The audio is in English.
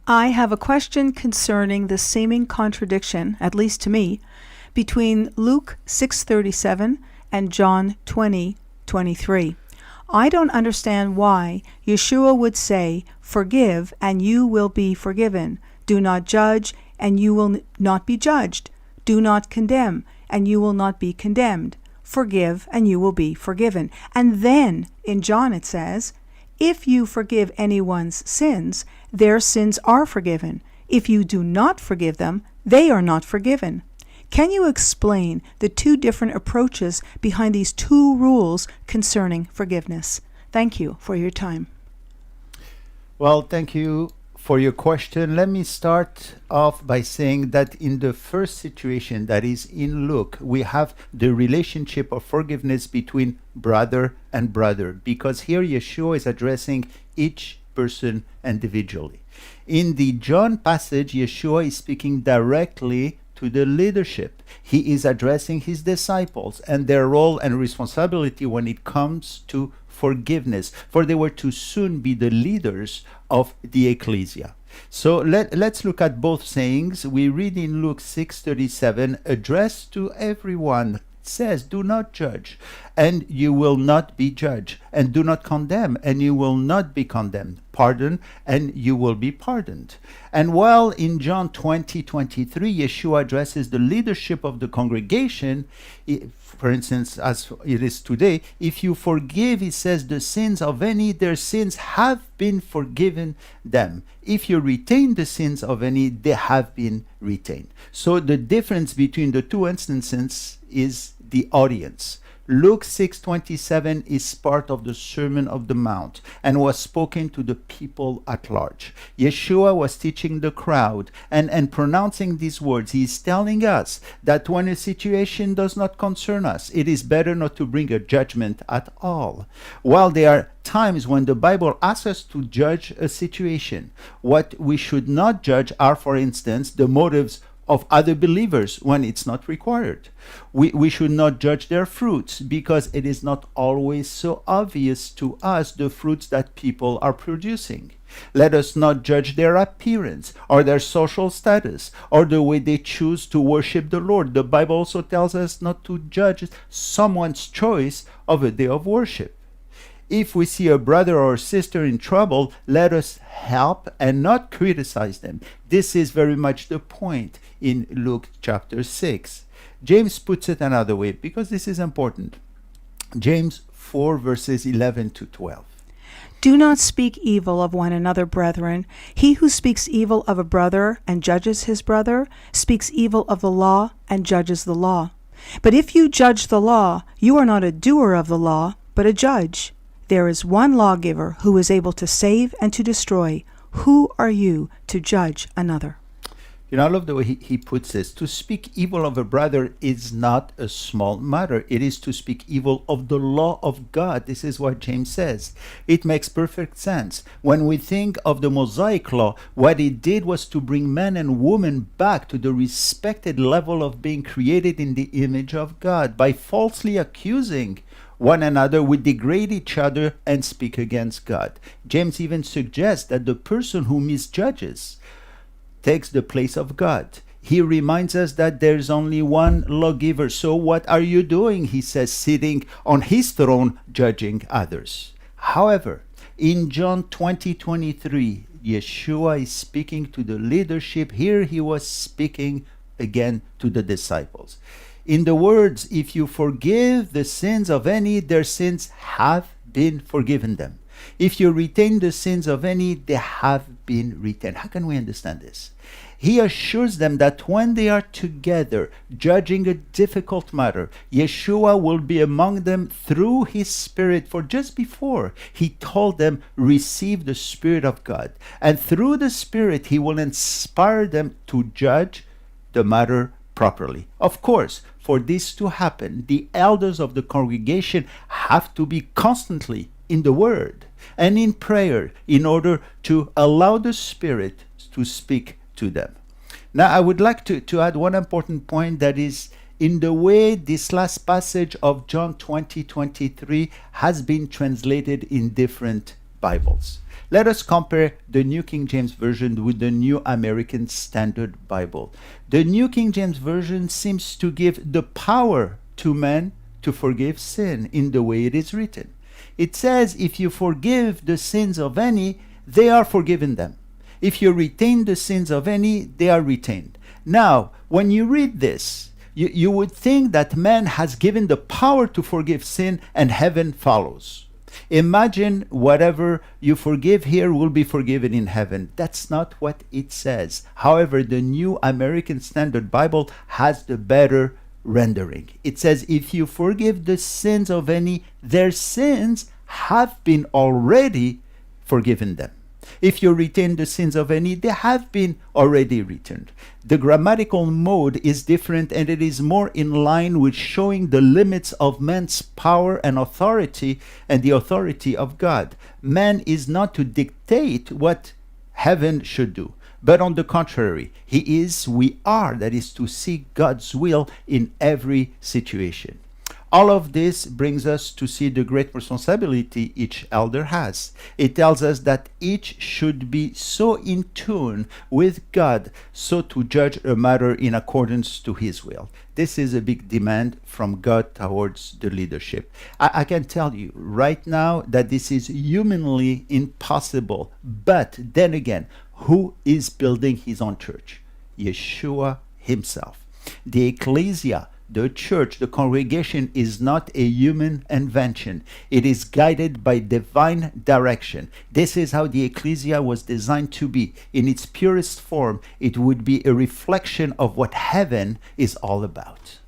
I have a question concerning the seeming contradiction, at least to me, between Luke 6:37 and John 20:23. I don't understand why Yeshua would say, "Forgive, and you will be forgiven. Do not judge, and you will not be judged. Do not condemn, and you will not be condemned. Forgive, and you will be forgiven." And then in John it says, "If you forgive anyone's sins, their sins are forgiven. If you do not forgive them, they are not forgiven." Can you explain the two different approaches behind these two rules concerning forgiveness? Thank you for your time. Well, thank you for your question. Let me start off by saying that in the first situation, that is in Luke, we have the relationship of forgiveness between brother and brother, because here Yeshua is addressing each person individually. In the John passage, Yeshua is speaking directly to the leadership. He is addressing his disciples and their role and responsibility when it comes to forgiveness, for they were to soon be the leaders of the ecclesia. So let's look at both sayings. We read in Luke 6:37, addressed to everyone, says, "Do not judge, and you will not be judged, and do not condemn, and you will not be condemned. Pardon, and you will be pardoned." And while in John 20:23, Yeshua addresses the leadership of the congregation, for instance, as it is today, if you forgive, he says, the sins of any, their sins have been forgiven them. If you retain the sins of any, they have been retained. So the difference between the two instances is the audience. Luke 6:27 is part of the Sermon of the Mount and was spoken to the people at large. Yeshua was teaching the crowd and pronouncing these words. He is telling us that when a situation does not concern us, it is better not to bring a judgment at all. While there are times when the Bible asks us to judge a situation, what we should not judge are, for instance, the motives of other believers when it's not required. We should not judge their fruits because it is not always so obvious to us the fruits that people are producing. Let us not judge their appearance or their social status or the way they choose to worship the Lord. The Bible also tells us not to judge someone's choice of a day of worship. If we see a brother or sister in trouble, let us help and not criticize them. This is very much the point in Luke chapter 6. James puts it another way because this is important. James 4 verses 11 to 12. Do not speak evil of one another, brethren. He who speaks evil of a brother and judges his brother speaks evil of the law and judges the law. But if you judge the law, you are not a doer of the law, but a judge. There is one lawgiver who is able to save and to destroy. Who are you to judge another? You know, I love the way he puts this. To speak evil of a brother is not a small matter. It is to speak evil of the law of God. This is what James says. It makes perfect sense. When we think of the Mosaic law, what it did was to bring men and women back to the respected level of being created in the image of God. By falsely accusing one another, we degrade each other and speak against God. James even suggests that the person who misjudges takes the place of God. He reminds us that there's only one lawgiver. So what are you doing? He says, sitting on his throne, judging others. However, in John 20:23, Yeshua is speaking to the leadership. Here he was speaking again to the disciples. In the words, if you forgive the sins of any, their sins have been forgiven them. If you retain the sins of any, they have been retained. How can we understand this? He assures them that when they are together judging a difficult matter, Yeshua will be among them through his Spirit. For just before, he told them, receive the Spirit of God. And through the Spirit, he will inspire them to judge the matter properly. Of course, for this to happen, the elders of the congregation have to be constantly in the Word and in prayer in order to allow the Spirit to speak to them. Now, I would like to add one important point, that is in the way this last passage of John 20:23 has been translated in different Bibles. Let us compare the New King James Version with the New American Standard Bible. The New King James Version seems to give the power to man to forgive sin in the way it is written. It says, if you forgive the sins of any, they are forgiven them. If you retain the sins of any, they are retained. Now, when you read this, you would think that man has given the power to forgive sin and heaven follows. Imagine whatever you forgive here will be forgiven in heaven. That's not what it says. However, the New American Standard Bible has the better rendering. It says, if you forgive the sins of any, their sins have been already forgiven them. If you retain the sins of any, they have been already returned. The grammatical mode is different, and it is more in line with showing the limits of man's power and authority and the authority of God. Man is not to dictate what heaven should do, but on the contrary, we are, that is to seek God's will in every situation. All of this brings us to see the great responsibility each elder has. It tells us that each should be so in tune with God so to judge a matter in accordance to his will. This is a big demand from God towards the leadership. I can tell you right now that this is humanly impossible. But then again, who is building his own church? Yeshua himself. The ecclesia, the church, the congregation, is not a human invention. It is guided by divine direction. This is how the ecclesia was designed to be. In its purest form, it would be a reflection of what heaven is all about.